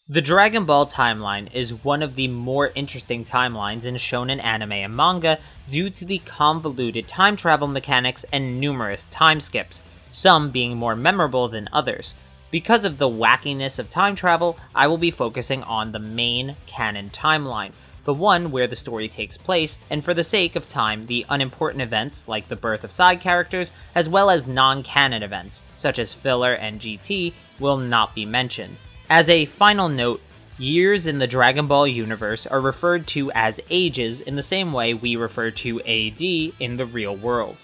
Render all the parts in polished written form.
The Dragon Ball timeline is one of the more interesting timelines in shonen anime and manga due to the convoluted time travel mechanics and numerous time skips, some being more memorable than others. Because of the wackiness of time travel, I will be focusing on the main canon timeline, the one where the story takes place, and for the sake of time, the unimportant events like the birth of side characters, as well as non-canon events, such as filler and GT, will not be mentioned. As a final note, years in the Dragon Ball universe are referred to as ages in the same way we refer to AD in the real world.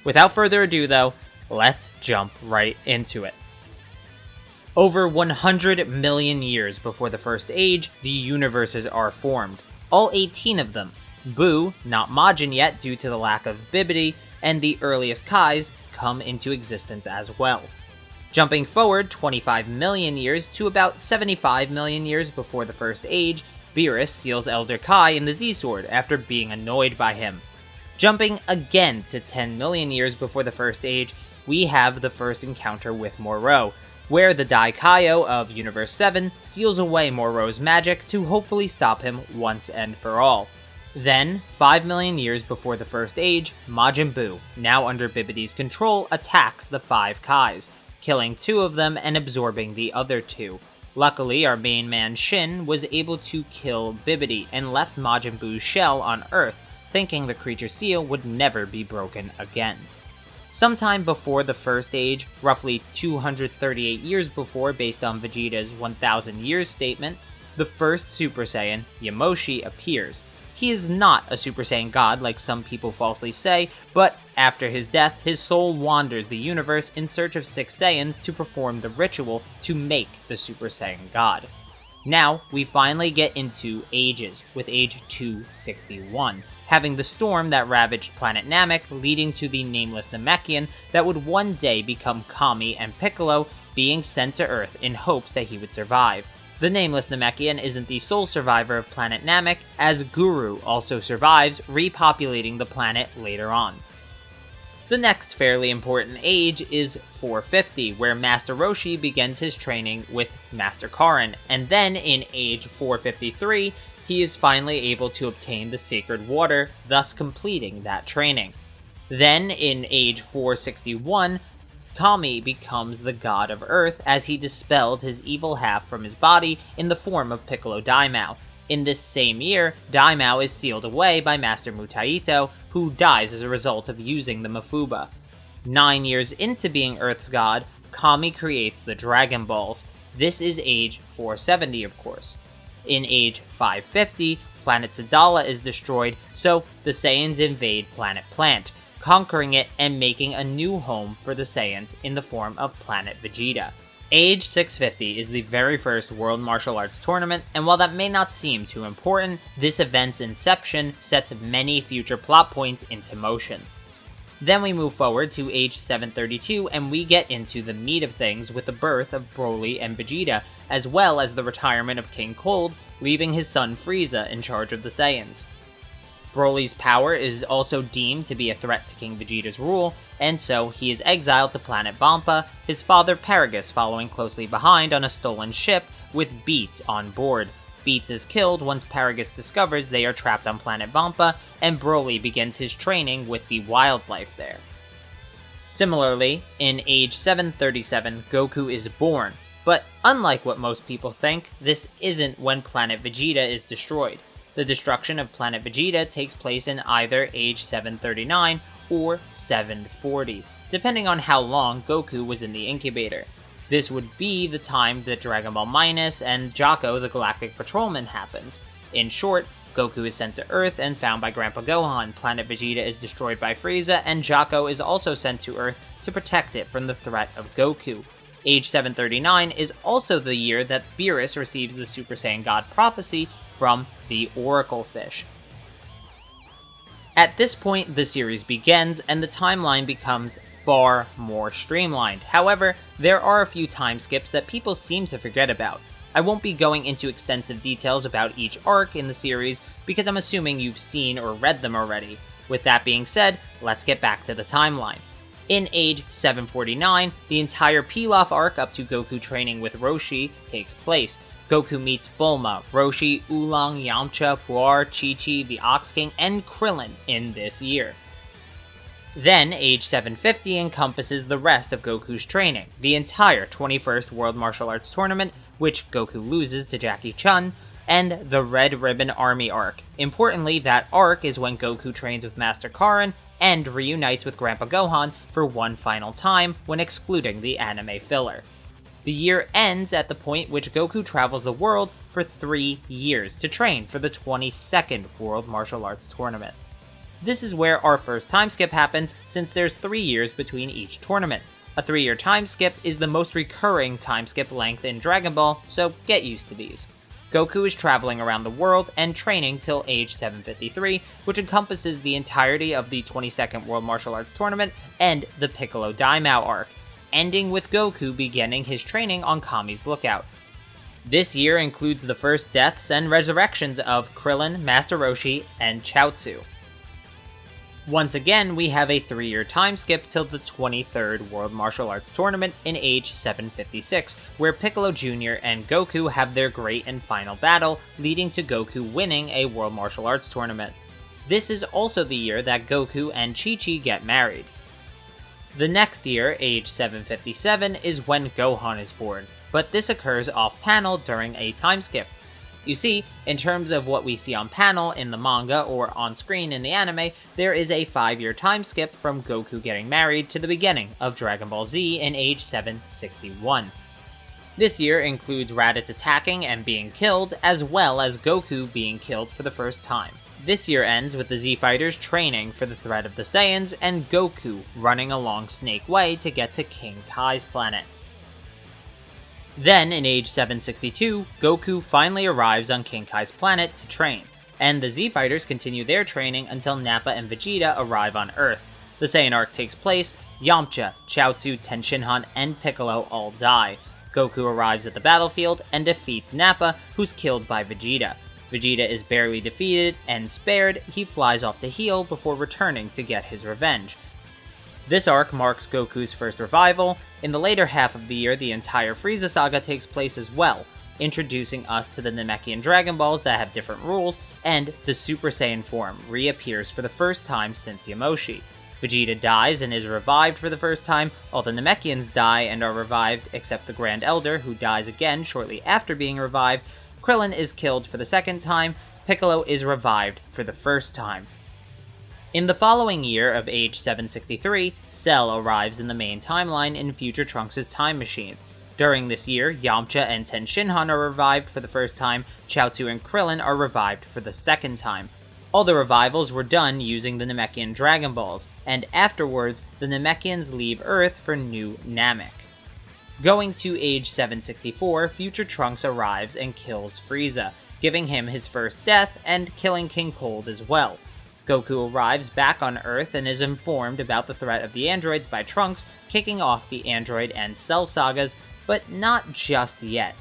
Without further ado though, let's jump right into it. Over 100 million years before the first age, the universes are formed. All 18 of them. Buu, not Majin yet due to the lack of Bibidi, and the earliest Kais come into existence as well. Jumping forward 25 million years to about 75 million years before the first age, Beerus seals Elder Kai in the Z-Sword after being annoyed by him. Jumping again to 10 million years before the first age, we have the first encounter with Moro, where the Daikaio of Universe 7 seals away Moro's magic to hopefully stop him once and for all. Then, 5 million years before the first age, Majin Buu, now under Bibidi's control, attacks the 5 Kais, killing 2 of them and absorbing the other 2. Luckily, our main man Shin was able to kill Bibidi and left Majin Buu's shell on Earth, thinking the creature seal would never be broken again. Sometime before the first age, roughly 238 years before based on Vegeta's 1000 years statement, the first Super Saiyan, Yamoshi, appears. He is not a Super Saiyan god like some people falsely say, but after his death, his soul wanders the universe in search of 6 Saiyans to perform the ritual to make the Super Saiyan god. Now, we finally get into ages, with age 261, having the storm that ravaged planet Namek leading to the nameless Namekian that would one day become Kami and Piccolo being sent to Earth in hopes that he would survive. The nameless Namekian isn't the sole survivor of planet Namek, as Guru also survives, repopulating the planet later on. The next fairly important age is 450, where Master Roshi begins his training with Master Karin, and then in age 453, he is finally able to obtain the Sacred Water, thus completing that training. Then in age 461, Kami becomes the god of Earth as he dispelled his evil half from his body in the form of Piccolo Daimao. In this same year, Daimao is sealed away by Master Mutaito, who dies as a result of using the Mafuba. 9 years into being Earth's god, Kami creates the Dragon Balls. This is age 470, of course. In age 550, planet Sadala is destroyed, so the Saiyans invade planet Plant, conquering it and making a new home for the Saiyans in the form of planet Vegeta. Age 650 is the very first World Martial Arts Tournament, and while that may not seem too important, this event's inception sets many future plot points into motion. Then we move forward to age 732 and we get into the meat of things with the birth of Broly and Vegeta, as well as the retirement of King Cold, leaving his son Frieza in charge of the Saiyans. Broly's power is also deemed to be a threat to King Vegeta's rule, and so he is exiled to planet Vampa, his father Paragus following closely behind on a stolen ship with Beats on board. Beats is killed once Paragus discovers they are trapped on planet Vampa, and Broly begins his training with the wildlife there. Similarly, in age 737, Goku is born, but unlike what most people think, this isn't when planet Vegeta is destroyed. The destruction of planet Vegeta takes place in either age 739 or 740, depending on how long Goku was in the incubator. This would be the time that Dragon Ball Minus and Jaco the Galactic Patrolman happens. In short, Goku is sent to Earth and found by Grandpa Gohan, planet Vegeta is destroyed by Frieza, and Jaco is also sent to Earth to protect it from the threat of Goku. Age 739 is also the year that Beerus receives the Super Saiyan God prophecy from the Oracle Fish. At this point, the series begins, and the timeline becomes far more streamlined. However, there are a few time skips that people seem to forget about. I won't be going into extensive details about each arc in the series, because I'm assuming you've seen or read them already. With that being said, let's get back to the timeline. In age 749, the entire Pilaf arc up to Goku training with Roshi takes place. Goku meets Bulma, Roshi, Oolong, Yamcha, Puar, Chi-Chi, the Ox King, and Krillin in this year. Then, age 750 encompasses the rest of Goku's training, the entire 21st World Martial Arts Tournament, which Goku loses to Jackie Chun, and the Red Ribbon Army arc. Importantly, that arc is when Goku trains with Master Karin and reunites with Grandpa Gohan for one final time when excluding the anime filler. The year ends at the point which Goku travels the world for 3 years to train for the 22nd World Martial Arts Tournament. This is where our first time skip happens, since there's 3 years between each tournament. A 3-year time skip is the most recurring time skip length in Dragon Ball, so get used to these. Goku is traveling around the world and training till age 753, which encompasses the entirety of the 22nd World Martial Arts Tournament and the Piccolo Daimao arc, ending with Goku beginning his training on Kami's Lookout. This year includes the first deaths and resurrections of Krillin, Master Roshi, and Chaozu. Once again, we have a 3-year time skip till the 23rd World Martial Arts Tournament in age 756, where Piccolo Jr. and Goku have their great and final battle, leading to Goku winning a World Martial Arts Tournament. This is also the year that Goku and Chi-Chi get married. The next year, age 757, is when Gohan is born, but this occurs off-panel during a time skip. You see, in terms of what we see on panel in the manga or on screen in the anime, there is a 5-year time skip from Goku getting married to the beginning of Dragon Ball Z in age 761. This year includes Raditz attacking and being killed, as well as Goku being killed for the first time. This year ends with the Z Fighters training for the threat of the Saiyans and Goku running along Snake Way to get to King Kai's planet. Then, in age 762, Goku finally arrives on King Kai's planet to train, and the Z Fighters continue their training until Nappa and Vegeta arrive on Earth. The Saiyan arc takes place, Yamcha, Chaozu, Tenshinhan, and Piccolo all die. Goku arrives at the battlefield and defeats Nappa, who's killed by Vegeta. Vegeta is barely defeated and spared, he flies off to heal before returning to get his revenge. This arc marks Goku's first revival. In the later half of the year, the entire Frieza saga takes place as well, introducing us to the Namekian Dragon Balls that have different rules, and the Super Saiyan form reappears for the first time since Yamoshi. Vegeta dies and is revived for the first time, all the Namekians die and are revived except the Grand Elder, who dies again shortly after being revived. Krillin is killed for the second time, Piccolo is revived for the first time. In the following year of age 763, Cell arrives in the main timeline in Future Trunks' time machine. During this year, Yamcha and Tenshinhan are revived for the first time, Chaozu and Krillin are revived for the second time. All the revivals were done using the Namekian Dragon Balls, and afterwards, the Namekians leave Earth for New Namek. Going to age 764, Future Trunks arrives and kills Frieza, giving him his first death and killing King Cold as well. Goku arrives back on Earth and is informed about the threat of the androids by Trunks, kicking off the Android and Cell sagas, but not just yet.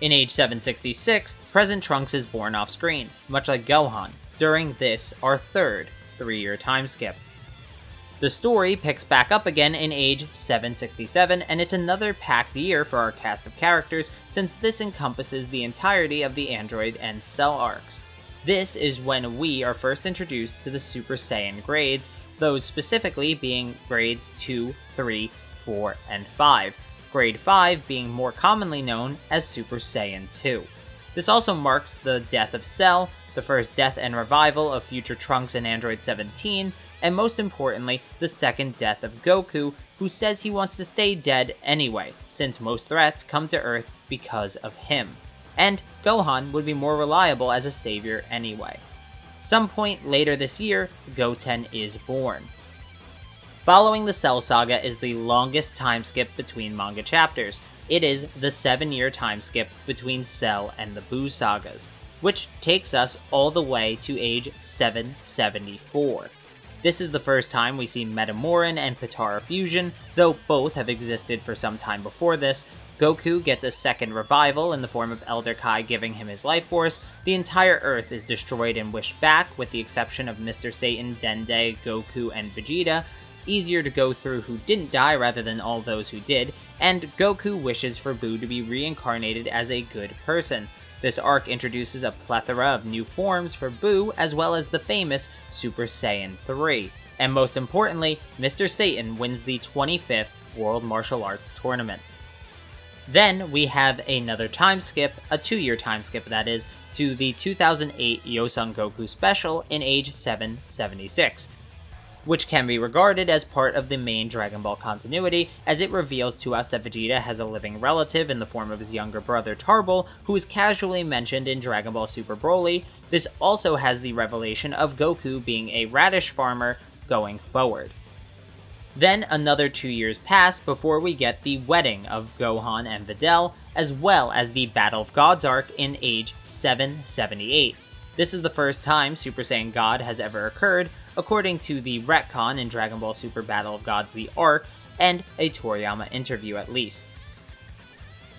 In age 766, present Trunks is born off-screen, much like Gohan, during this, our third 3-year time skip. The story picks back up again in age 767, and it's another packed year for our cast of characters, since this encompasses the entirety of the Android and Cell arcs. This is when we are first introduced to the Super Saiyan grades, those specifically being grades 2, 3, 4, and 5. Grade 5 being more commonly known as Super Saiyan 2. This also marks the death of Cell, the first death and revival of Future Trunks and Android 17, and most importantly, the second death of Goku, who says he wants to stay dead anyway, since most threats come to Earth because of him. And Gohan would be more reliable as a savior anyway. Some point later this year, Goten is born. Following the Cell saga is the longest time skip between manga chapters. It is the 7-year time skip between Cell and the Buu sagas, which takes us all the way to age 774. This is the first time we see Metamoran and Potara fusion, though both have existed for some time before this. Goku gets a second revival in the form of Elder Kai giving him his life force. The entire Earth is destroyed and wished back, with the exception of Mr. Satan, Dende, Goku, and Vegeta. easier to go through who didn't die rather than all those who did, and Goku wishes for Buu to be reincarnated as a good person. This arc introduces a plethora of new forms for Buu, as well as the famous Super Saiyan 3. And most importantly, Mr. Satan wins the 25th World Martial Arts Tournament. Then we have another time skip, a 2-year time skip that is, to the 2008 Yosun Goku special in age 776, which can be regarded as part of the main Dragon Ball continuity, as it reveals to us that Vegeta has a living relative in the form of his younger brother Tarbal, who is casually mentioned in Dragon Ball Super Broly. This also has the revelation of Goku being a radish farmer going forward. Then another 2 years pass before we get the wedding of Gohan and Videl, as well as the Battle of Gods arc in age 778. This is the first time Super Saiyan God has ever occurred, according to the retcon in Dragon Ball Super Battle of Gods the arc, and a Toriyama interview at least.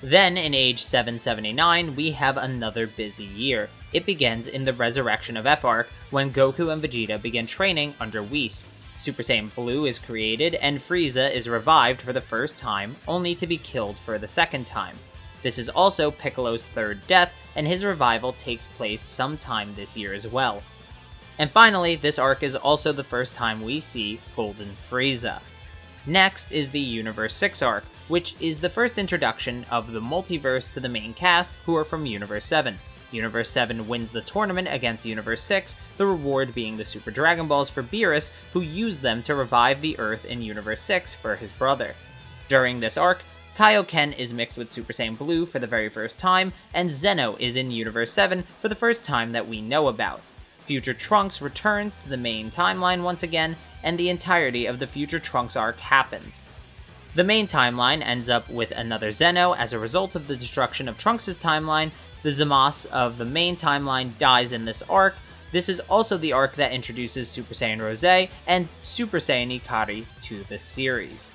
Then, in age 779, we have another busy year. It begins in the Resurrection of F arc, when Goku and Vegeta begin training under Whis. Super Saiyan Blue is created, and Frieza is revived for the first time, only to be killed for the second time. This is also Piccolo's third death, and his revival takes place sometime this year as well. And finally, this arc is also the first time we see Golden Frieza. Next is the Universe 6 arc, which is the first introduction of the multiverse to the main cast, who are from Universe 7. Universe 7 wins the tournament against Universe 6, the reward being the Super Dragon Balls for Beerus, who used them to revive the Earth in Universe 6 for his brother. During this arc, Kaioken is mixed with Super Saiyan Blue for the very first time, and Zeno is in Universe 7 for the first time that we know about. Future Trunks returns to the main timeline once again, and the entirety of the Future Trunks arc happens. The main timeline ends up with another Zeno as a result of the destruction of Trunks' timeline. The Zamasu of the main timeline dies in this arc. This is also the arc that introduces Super Saiyan Rose and Super Saiyan Ikari to the series.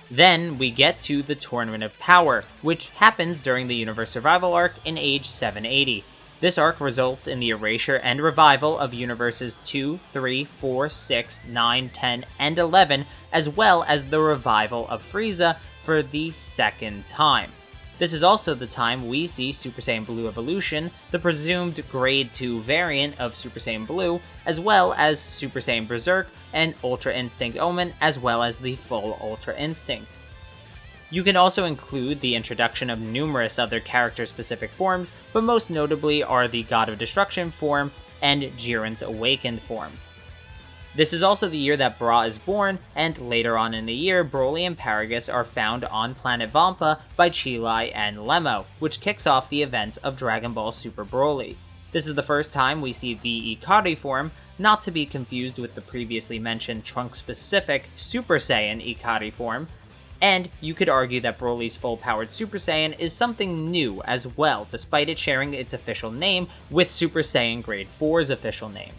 Then we get to the Tournament of Power, which happens during the Universe Survival arc in age 780. This arc results in the erasure and revival of Universes 2, 3, 4, 6, 9, 10, and 11, as well as the revival of Frieza for the second time. This is also the time we see Super Saiyan Blue Evolution, the presumed Grade 2 variant of Super Saiyan Blue, as well as Super Saiyan Berserk and Ultra Instinct Omen, as well as the full Ultra Instinct. You can also include the introduction of numerous other character-specific forms, but most notably are the God of Destruction form and Jiren's Awakened form. This is also the year that Bra is born, and later on in the year, Broly and Paragus are found on planet Vampa by Chilai and Lemmo, which kicks off the events of Dragon Ball Super Broly. This is the first time we see the Ikari form, not to be confused with the previously mentioned Trunks-specific Super Saiyan Ikari form, and you could argue that Broly's full-powered Super Saiyan is something new as well, despite it sharing its official name with Super Saiyan Grade 4's official name.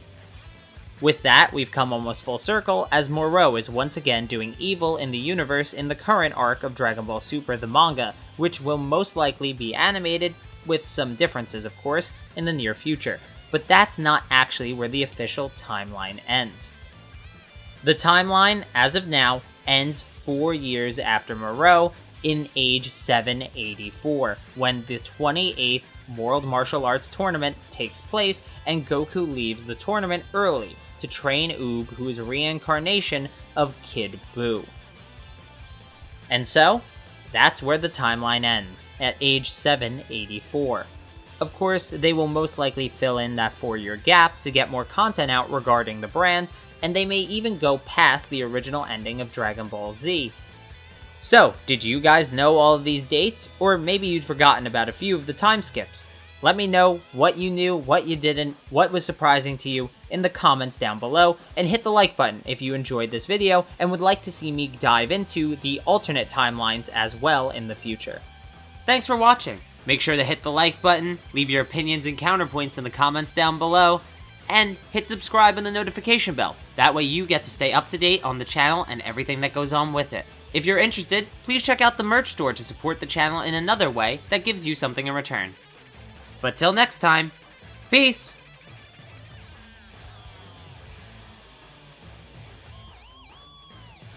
With that, we've come almost full circle, as Moro is once again doing evil in the universe in the current arc of Dragon Ball Super the manga, which will most likely be animated, with some differences of course, in the near future. But that's not actually where the official timeline ends. The timeline, as of now, ends 4 years after Moro, in age 784, when the 28th World Martial Arts Tournament takes place, and Goku leaves the tournament early to train Oob, who is a reincarnation of Kid Buu. And so, that's where the timeline ends, at age 784. Of course, they will most likely fill in that 4-year gap to get more content out regarding the brand, and they may even go past the original ending of Dragon Ball Z. So, did you guys know all of these dates, or maybe you'd forgotten about a few of the time skips? Let me know what you knew, what you didn't, what was surprising to you in the comments down below, and hit the like button if you enjoyed this video and would like to see me dive into the alternate timelines as well in the future. Thanks for watching. Make sure to hit the like button, leave your opinions and counterpoints in the comments down below, and hit subscribe and the notification bell. That way you get to stay up to date on the channel and everything that goes on with it. If you're interested, please check out the merch store to support the channel in another way that gives you something in return. But till next time, peace!